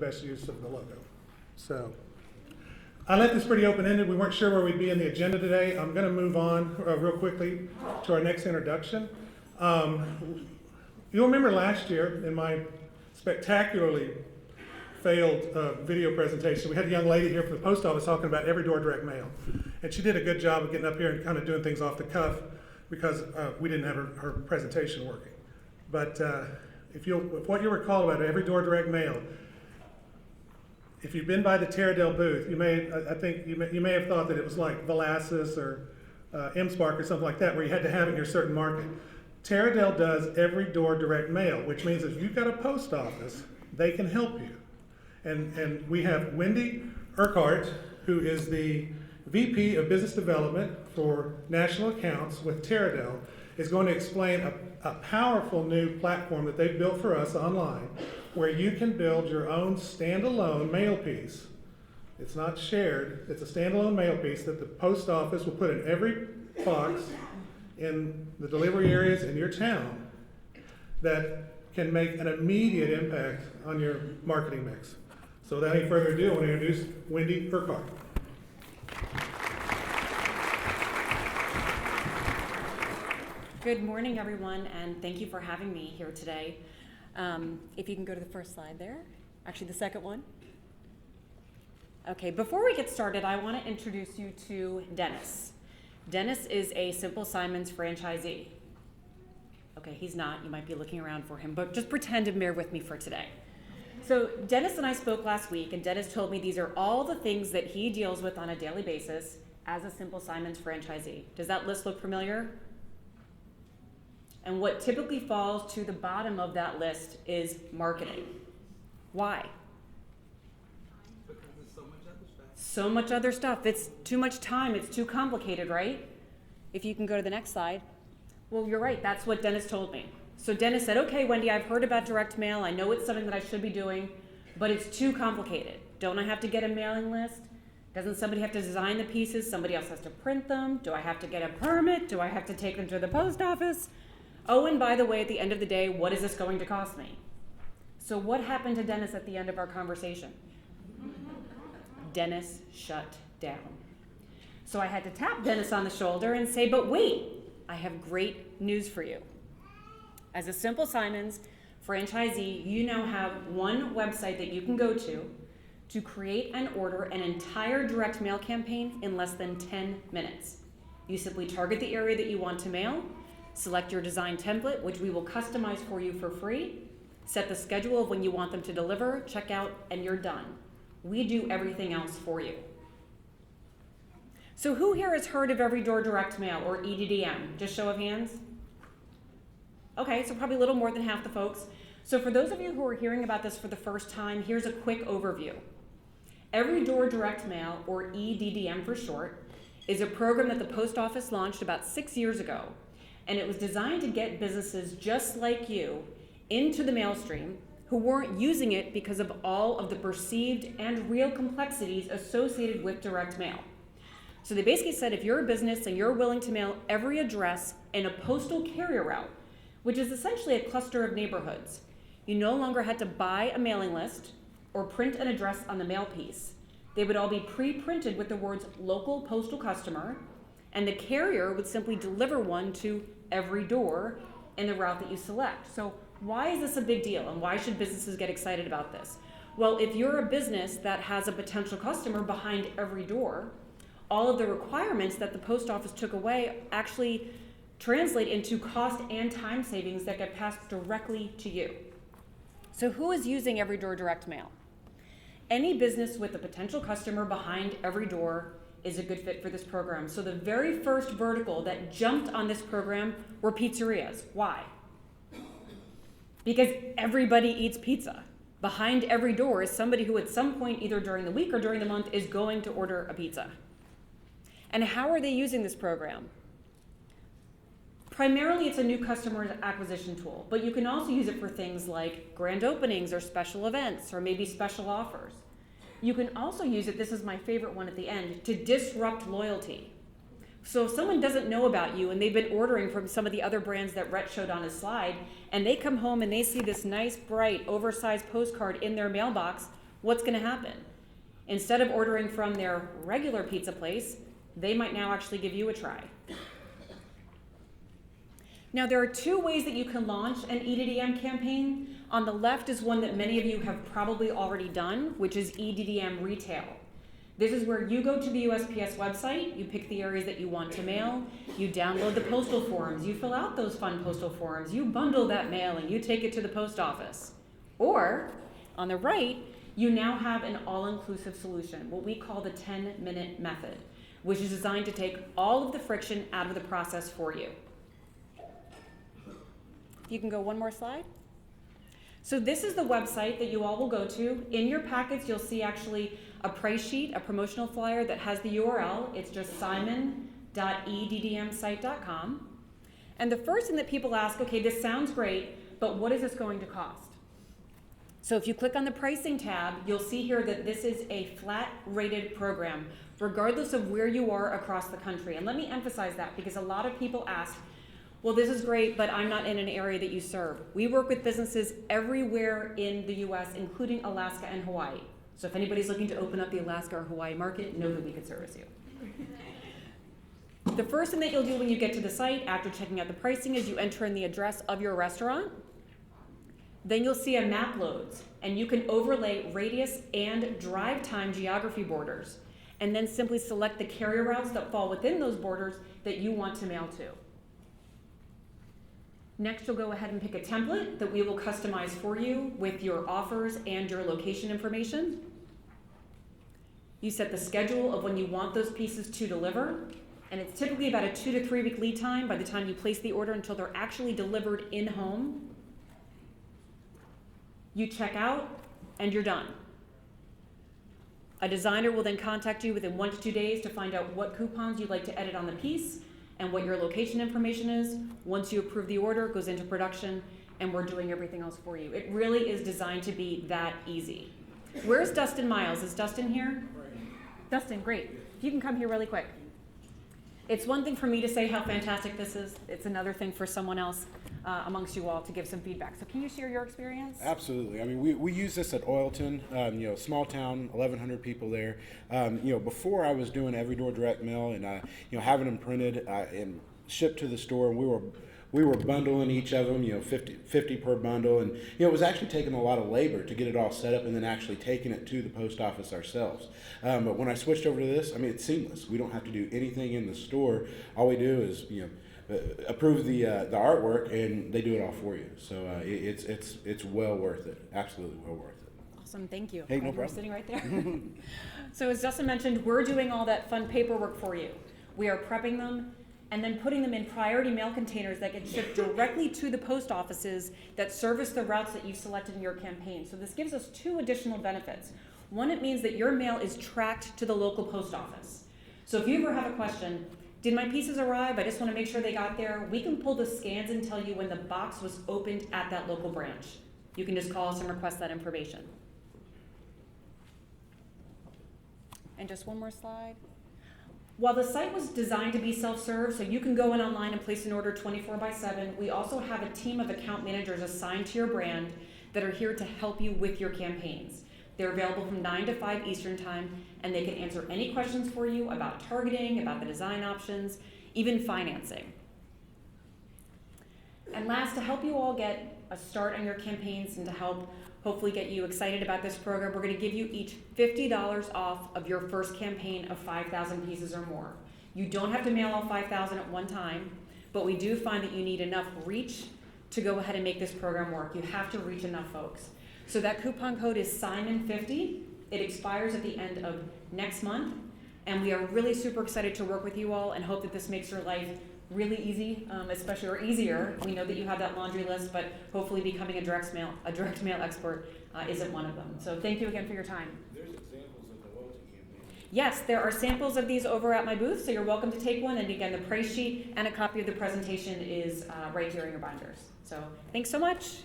best use of the logo. So I left this pretty open-ended. We weren't sure where we'd be in the agenda today. I'm going to move on real quickly to our next introduction. You'll remember last year in my spectacularly failed video presentation, we had a young lady here from the post office talking about every door direct mail. And she did a good job of getting up here and kind of doing things off the cuff because we didn't have her presentation working. But if what you recall about every door direct mail, if you've been by the Taradel booth, you may have thought that it was like Velasquez or M-Spark or something like that, where you had to have it in your certain market. Taradel does every door direct mail, which means if you've got a post office, they can help you. And we have Wendy Urquhart, who is the VP of Business Development for National Accounts with Taradel, is going to explain a powerful new platform that they've built for us online, where you can build your own standalone mail piece. It's not shared, it's a standalone mail piece that the post office will put in every box in the delivery areas in your town that can make an immediate impact on your marketing mix. So without any further ado, I want to introduce Wendy Urquhart. Good morning, everyone, and thank you for having me here today. If you can go to the first slide there, actually the second one. Okay, before we get started, I want to introduce you to Dennis. Dennis is a Simple Simons franchisee. Okay, he's not, you might be looking around for him, but just pretend and bear with me for today. So Dennis and I spoke last week, and Dennis told me these are all the things that he deals with on a daily basis as a Simple Simons franchisee. Does that list look familiar? And what typically falls to the bottom of that list is marketing. Why? Because there's so much other stuff. So much other stuff. It's too much time. It's too complicated, right? If you can go to the next slide. Well, you're right. That's what Dennis told me. So Dennis said, okay, Wendy, I've heard about direct mail. I know it's something that I should be doing, but it's too complicated. Don't I have to get a mailing list? Doesn't somebody have to design the pieces? Somebody else has to print them? Do I have to get a permit? Do I have to take them to the post office? Oh, and by the way, at the end of the day, what is this going to cost me? So what happened to Dennis at the end of our conversation? Dennis shut down. So I had to tap Dennis on the shoulder and say, but wait, I have great news for you. As a Simple Simons franchisee, you now have one website that you can go to create and order an entire direct mail campaign in less than 10 minutes. You simply target the area that you want to mail, select your design template, which we will customize for you for free, set the schedule of when you want them to deliver, check out, and you're done. We do everything else for you. So who here has heard of Every Door Direct Mail, or EDDM? Just show of hands. Okay, so probably a little more than half the folks. So for those of you who are hearing about this for the first time, here's a quick overview. Every Door Direct Mail, or EDDM for short, is a program that the post office launched about 6 years ago. And it was designed to get businesses just like you into the mail stream who weren't using it because of all of the perceived and real complexities associated with direct mail. So they basically said if you're a business and you're willing to mail every address in a postal carrier route, which is essentially a cluster of neighborhoods, you no longer had to buy a mailing list or print an address on the mail piece. They would all be pre-printed with the words local postal customer, and the carrier would simply deliver one to every door in the route that you select. So why is this a big deal, and why should businesses get excited about this? Well, if you're a business that has a potential customer behind every door, all of the requirements that the post office took away actually translate into cost and time savings that get passed directly to you. So who is using Every Door Direct Mail? Any business with a potential customer behind every door is a good fit for this program. So the very first vertical that jumped on this program were pizzerias. Why? Because everybody eats pizza. Behind every door is somebody who at some point, either during the week or during the month, is going to order a pizza. And how are they using this program? Primarily, it's a new customer acquisition tool, but you can also use it for things like grand openings or special events or maybe special offers. You can also use it, this is my favorite one at the end, to disrupt loyalty. So if someone doesn't know about you and they've been ordering from some of the other brands that Rhett showed on his slide, and they come home and they see this nice, bright, oversized postcard in their mailbox what's going to happen? Instead of ordering from their regular pizza place, they might now actually give you a try. Now, there are two ways that you can launch an EDDM campaign. On the left is one that many of you have probably already done, which is EDDM Retail. This is where you go to the USPS website, you pick the areas that you want to mail, you download the postal forms, you fill out those fun postal forms, you bundle that mail, and you take it to the post office. Or, on the right, you now have an all-inclusive solution, what we call the 10-minute method, which is designed to take all of the friction out of the process for you. You can go one more slide. So this is the website that you all will go to. In your packets, you'll see actually a price sheet, a promotional flyer that has the URL. It's just simon.eddmsite.com. And the first thing that people ask, okay, this sounds great, but what is this going to cost? So if you click on the pricing tab, you'll see here that this is a flat rated program, regardless of where you are across the country. And let me emphasize that because a lot of people ask, well, this is great, but I'm not in an area that you serve. We work with businesses everywhere in the US, including Alaska and Hawaii. So if anybody's looking to open up the Alaska or Hawaii market, know that we could service you. The first thing that you'll do when you get to the site after checking out the pricing is you enter in the address of your restaurant. Then you'll see a map loads, and you can overlay radius and drive time geography borders, and then simply select the carrier routes that fall within those borders that you want to mail to. Next, you'll go ahead and pick a template that we will customize for you with your offers and your location information. You set the schedule of when you want those pieces to deliver, and it's typically about a 2 to 3 week lead time by the time you place the order until they're actually delivered in home. You check out, and you're done. A designer will then contact you within 1 to 2 days to find out what coupons you'd like to edit on the piece and what your location information is. Once you approve the order, it goes into production, and we're doing everything else for you. It really is designed to be that easy. Where's Dustin Miles? Is Dustin here? Dustin, great. If you can come here really quick. It's one thing for me to say how fantastic this is. It's another thing for someone else amongst you all to give some feedback. So can you share your experience? Absolutely. I mean, we use this at Oilton, small town, 1,100 people there. Before I was doing every door direct mail and having them printed and shipped to the store, and we were bundling each of them, 50 per bundle, and it was actually taking a lot of labor to get it all set up and then actually taking it to the post office ourselves. But when I switched over to this, I mean, it's seamless. We don't have to do anything in the store. All we do is approve the artwork, and they do it all for you. So it's well worth it. Absolutely well worth it. Awesome, thank you. Hey, no We're problem. sitting right there. So as Dustin mentioned, we're doing all that fun paperwork for you. We are prepping them and then putting them in priority mail containers that get shipped directly to the post offices that service the routes that you've selected in your campaign. So this gives us 2 additional benefits. One, it means that your mail is tracked to the local post office. So if you ever have a question, did my pieces arrive? I just want to make sure they got there. We can pull the scans and tell you when the box was opened at that local branch. You can just call us and request that information. And just one more slide. While the site was designed to be self-serve, so you can go in online and place an order 24/7, we also have a team of account managers assigned to your brand that are here to help you with your campaigns. They're available from 9 to 5 Eastern time, and they can answer any questions for you about targeting, about the design options, even financing. And last, to help you all get a start on your campaigns and to help hopefully get you excited about this program, we're going to give you each $50 off of your first campaign of 5,000 pieces or more. You don't have to mail all 5,000 at one time, but we do find that you need enough reach to go ahead and make this program work. You have to reach enough folks. So that coupon code is Simon50. It expires at the end of next month, and we are really super excited to work with you all and hope that this makes your life really easy, especially or easier. We know that you have that laundry list, but hopefully becoming a direct mail expert isn't one of them. So thank you again for your time. There's examples of the loyalty campaign. Yes, there are samples of these over at my booth, so you're welcome to take one. And again, the price sheet and a copy of the presentation is right here in your binders. So thanks so much.